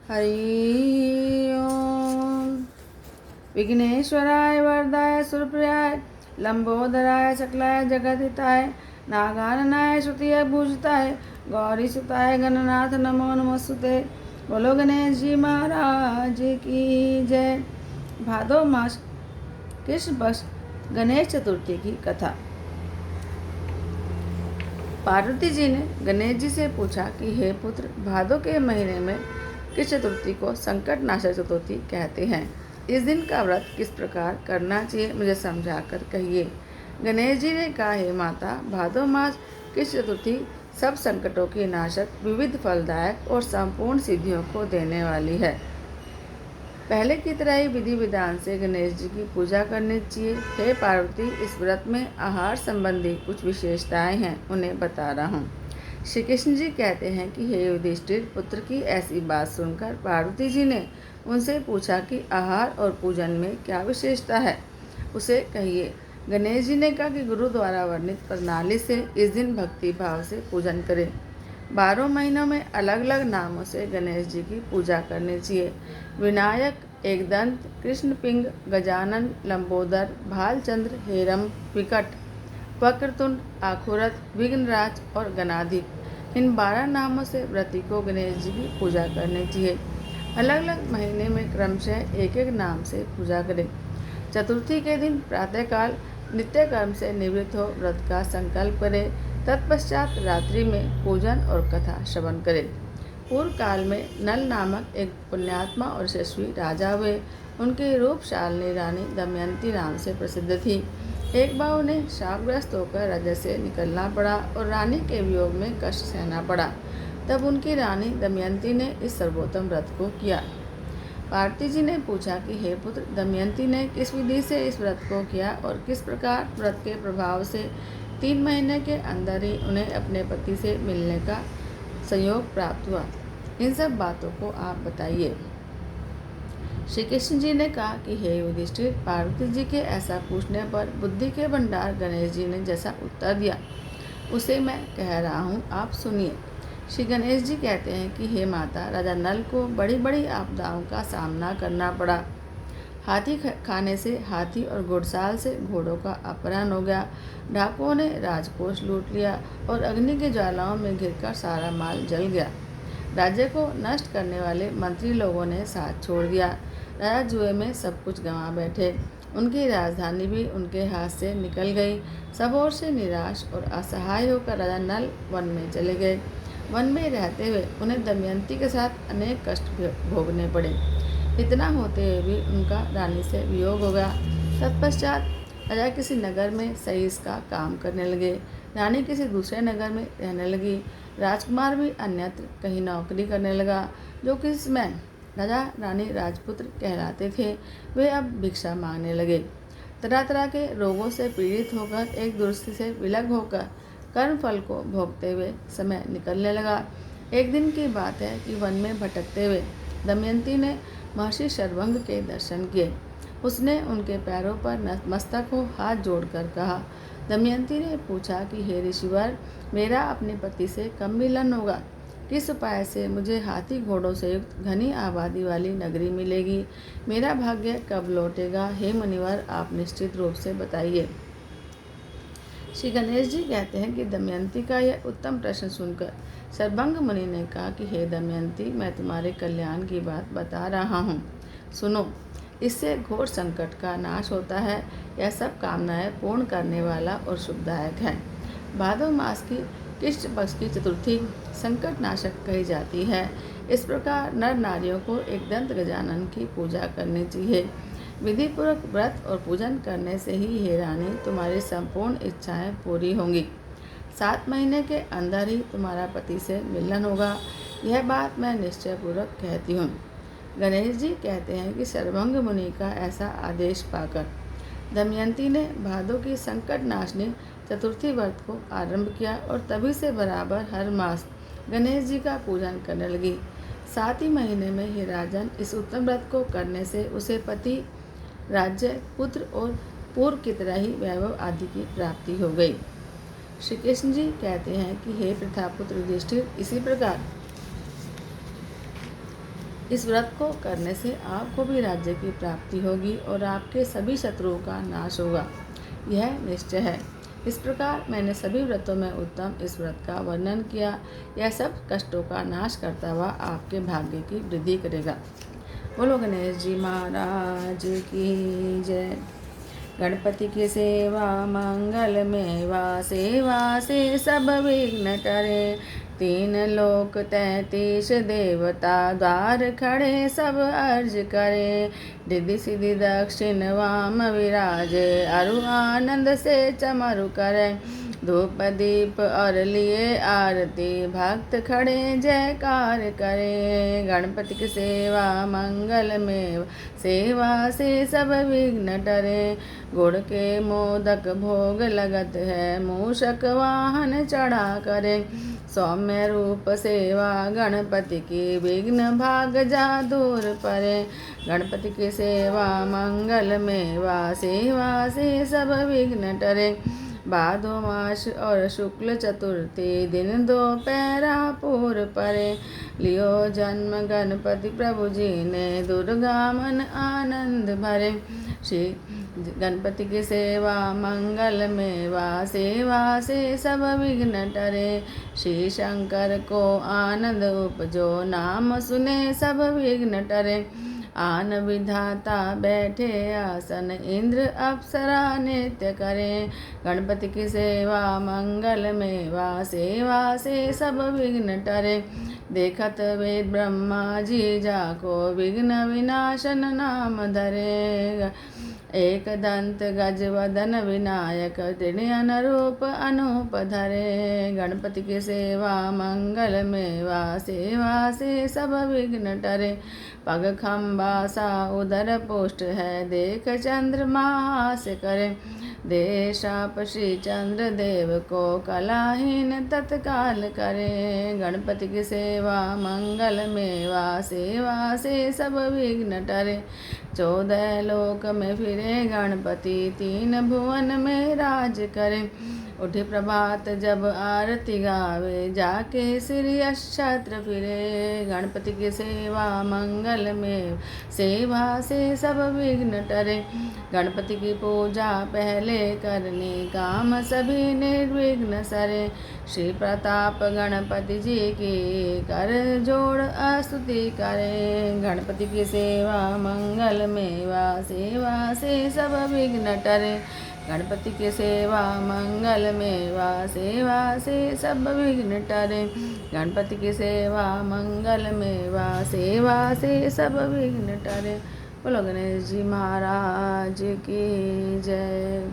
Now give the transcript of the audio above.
हरि ओम। विघ्नेश्वराय वरदाय सुरप्रियाय लंबोदराय सकलाय जगद्हिताय नागाननाय श्रुतिय भूषिताय गौरी सुताय गणनाथ नमो नमस्तुते। बोलो गणेश जी महाराज की जय। भादो मास कृष्ण पक्ष गणेश चतुर्थी की कथा। पार्वती जी ने गणेश जी से पूछा कि हे पुत्र, भादो के महीने में कृष्ण चतुर्थी को संकट नाशक चतुर्थी कहते हैं। इस दिन का व्रत किस प्रकार करना चाहिए मुझे समझाकर कहिए। गणेश जी ने कहा, हे माता, भादो मास कृष्ण चतुर्थी सब संकटों की नाशक, विविध फलदायक और संपूर्ण सिद्धियों को देने वाली है। पहले की तरह ही विधि विधान से गणेश जी की पूजा करनी चाहिए। हे पार्वती, इस व्रत में आहार संबंधी कुछ विशेषताएं हैं, उन्हें बता रहा हूँ। श्री कृष्ण जी कहते हैं कि हे युधिष्ठिर, पुत्र की ऐसी बात सुनकर पार्वती जी ने उनसे पूछा कि आहार और पूजन में क्या विशेषता है, उसे कहिए। गणेश जी ने कहा कि गुरु द्वारा वर्णित प्रणाली से इस दिन भक्ति भाव से पूजन करें। 12 महीनों में अलग अलग नामों से गणेश जी की पूजा करनी चाहिए। विनायक, एकदंत, कृष्णपिंग, गजानन, लंबोदर, भालचंद्र, हेरम, विकट, वक्रतुंड, आखुरत, विघ्नराज और गणाधिप, इन 12 नामों से व्रती को गणेश जी की पूजा करनी चाहिए। अलग अलग महीने में क्रमशः एक एक नाम से पूजा करें। चतुर्थी के दिन प्रातःकाल नित्य कर्म से निवृत्त हो व्रत का संकल्प करें। तत्पश्चात रात्रि में पूजन और कथा श्रवण करें। पूर्व काल में नल नामक एक पुण्यात्मा और यशस्वी राजा हुए। उनकी रूपशालिनी रानी दमयंती नाम से प्रसिद्ध थी। एक बार उन्हें शापग्रस्त होकर राज्य से निकलना पड़ा और रानी के वियोग में कष्ट सहना पड़ा। तब उनकी रानी दमयंती ने इस सर्वोत्तम व्रत को किया। पार्वती जी ने पूछा कि हे पुत्र, दमयंती ने किस विधि से इस व्रत को किया और किस प्रकार व्रत के प्रभाव से 3 महीने के अंदर ही उन्हें अपने पति से मिलने का संयोग प्राप्त हुआ। इन सब बातों को आप बताइए। श्री कृष्ण जी ने कहा कि हे युधिष्ठिर, पार्वती जी के ऐसा पूछने पर बुद्धि के भंडार गणेश जी ने जैसा उत्तर दिया उसे मैं कह रहा हूँ, आप सुनिए। श्री गणेश जी कहते हैं कि हे माता, राजा नल को बड़ी बड़ी आपदाओं का सामना करना पड़ा। हाथी खाने से हाथी और घुड़साल से घोड़ों का अपहरण हो गया। डाकुओं ने राजकोष लूट लिया और अग्नि की ज्वालाओं में घिरकर सारा माल जल गया। राज्य को नष्ट करने वाले मंत्री लोगों ने साथ छोड़ दिया। राजा जुए में सब कुछ गंवा बैठे। उनकी राजधानी भी उनके हाथ से निकल गई। सब ओर से निराश और असहाय होकर राजा नल वन में चले गए। वन में रहते हुए उन्हें दमयंती के साथ अनेक कष्ट भोगने पड़े। इतना होते हुए भी उनका रानी से वियोग हो गया। तत्पश्चात राजा किसी नगर में सईस का काम करने लगे। रानी किसी दूसरे नगर में रहने लगी। राजकुमार भी अन्यत्र कहीं नौकरी करने लगा। जो किस समय राजा रानी राजपुत्र कहलाते थे, वे अब भिक्षा मांगने लगे। तरह तरह के रोगों से पीड़ित होकर, एक दूसरे से विलग होकर कर्म फल को भोगते हुए समय निकलने लगा। एक दिन की बात है कि वन में भटकते हुए दमयंती ने महर्षि शर्वंग के दर्शन किए। उसने उनके पैरों पर नतमस्तक हो हाथ जोड़कर कहा। दमयंती ने पूछा कि हे ऋषिवर, मेरा अपने पति से कब मिलन होगा? किस उपाय से मुझे हाथी घोड़ों से युक्त घनी आबादी वाली नगरी मिलेगी? मेरा भाग्य कब लौटेगा? हे मुनिवर, आप निश्चित रूप से बताइए। श्री गणेश जी कहते हैं कि दमयंती का यह उत्तम प्रश्न सुनकर सर्वंग मुनि ने कहा कि हे दमयंती, मैं तुम्हारे कल्याण की बात बता रहा हूँ, सुनो। इससे घोर संकट का नाश होता है। यह सब कामनाएं पूर्ण करने वाला और शुभदायक है। भादो मास की कृष्ण पक्ष की चतुर्थी संकट नाशक कही जाती है। इस प्रकार नर नारियों को एकदंत गजानन की पूजा करनी चाहिए। विधि पूर्वक व्रत और पूजन करने से ही हे रानी, तुम्हारी संपूर्ण इच्छाएं पूरी होंगी। 7 महीने के अंदर ही तुम्हारा पति से मिलन होगा। यह बात मैं निश्चय पूर्वक कहती हूँ। गणेश जी कहते हैं कि सर्वंग मुनि का ऐसा आदेश पाकर दमयंती ने भादो की संकट नाशनी चतुर्थी व्रत को आरंभ किया और तभी से बराबर हर मास गणेश जी का पूजन करने लगी। 7 ही महीने में ही राजन इस उत्तम व्रत को करने से उसे पति, राज्य, पुत्र और पूर्व की तरह ही वैभव आदि की प्राप्ति हो गई। श्री कृष्ण जी कहते हैं कि हे प्रथापुत्र युधिष्ठिर, इसी प्रकार इस व्रत को करने से आपको भी राज्य की प्राप्ति होगी और आपके सभी शत्रुओं का नाश होगा, यह निश्चय है। इस प्रकार मैंने सभी व्रतों में उत्तम इस व्रत का वर्णन किया। यह सब कष्टों का नाश करता हुआ आपके भाग्य की वृद्धि करेगा। बोलो गणेश जी महाराज की जय। गणपति की सेवा मंगल में वा, सेवा से सब विघ्न टरे। 3 लोक 33 देवता, द्वार खड़े सब अर्ज करे। रिद्धि सिद्धि दक्षिण वाम विराजे, अरु आनंद से चमरु करे। धूप दीप और लिए आरती, भक्त खड़े जयकार करे। गणपति की सेवा मंगल में, सेवा से सब विघ्न टरे। गुड़ के मोदक भोग लगत है, मूषक वाहन चढ़ा करे। सौम्य रूप सेवा गणपति की, विघ्न भाग जा दूर परे। गणपति की सेवा मंगल में वा, सेवा से सब विघ्न टरे। भादो मास और शुक्ल चतुर्थी, दिन दोपहरा पूर परे। लियो जन्म गणपति प्रभु जी ने, दुर्गा मन आनंद भरे। श्री गणपति की सेवा मंगल में वा, सेवा से सब विघ्न टरे। श्री शंकर को आनंद उपजो, नाम सुने सब विघ्न टरे। आन विधाता बैठे आसन, इंद्र अप्सरा नृत्य करें। गणपति की सेवा मंगल में वा, सेवा से सब विघ्न टरे। देखत वेद ब्रह्मा जी जाको, विघ्न विनाशन नाम धरे। एक दंत गज वदन विनायक, त्रिनयन रूप अनूप धरे। गणपति की सेवा मंगल में वा, सेवा से सब विघ्न टरे। पग खम्बा सा उदर पुष्ट है, देख चंद्रमा हास्य करे। दे शाप श्री चंद्र देव को, कलाहीन तत्काल करे। गणपति की सेवा मंगल में वा, सेवा से सब विघ्न टरे। 14 लोक में फिरे गणपति, 3 भुवन में राज करे। उठे प्रभात जब आरती गावे, जाके श्री अक्षत्र फिरे। गणपति की सेवा मंगल में, सेवा से सब विघ्न टरे। गणपति की पूजा पहले करनी, काम सभी निर्विघ्न सरे। श्री प्रताप गणपति जी की, कर जोड़ स्तुति करे। गणपति की सेवा मंगल में वा, सेवा से सब विघ्न टरे। गणपति की सेवा मंगल में वा, सेवा से सब विघ्न टरे। गणपति की सेवा मंगल में वा, सेवा से सब विघ्न टरे। बोलो गणेश जी महाराज की जय।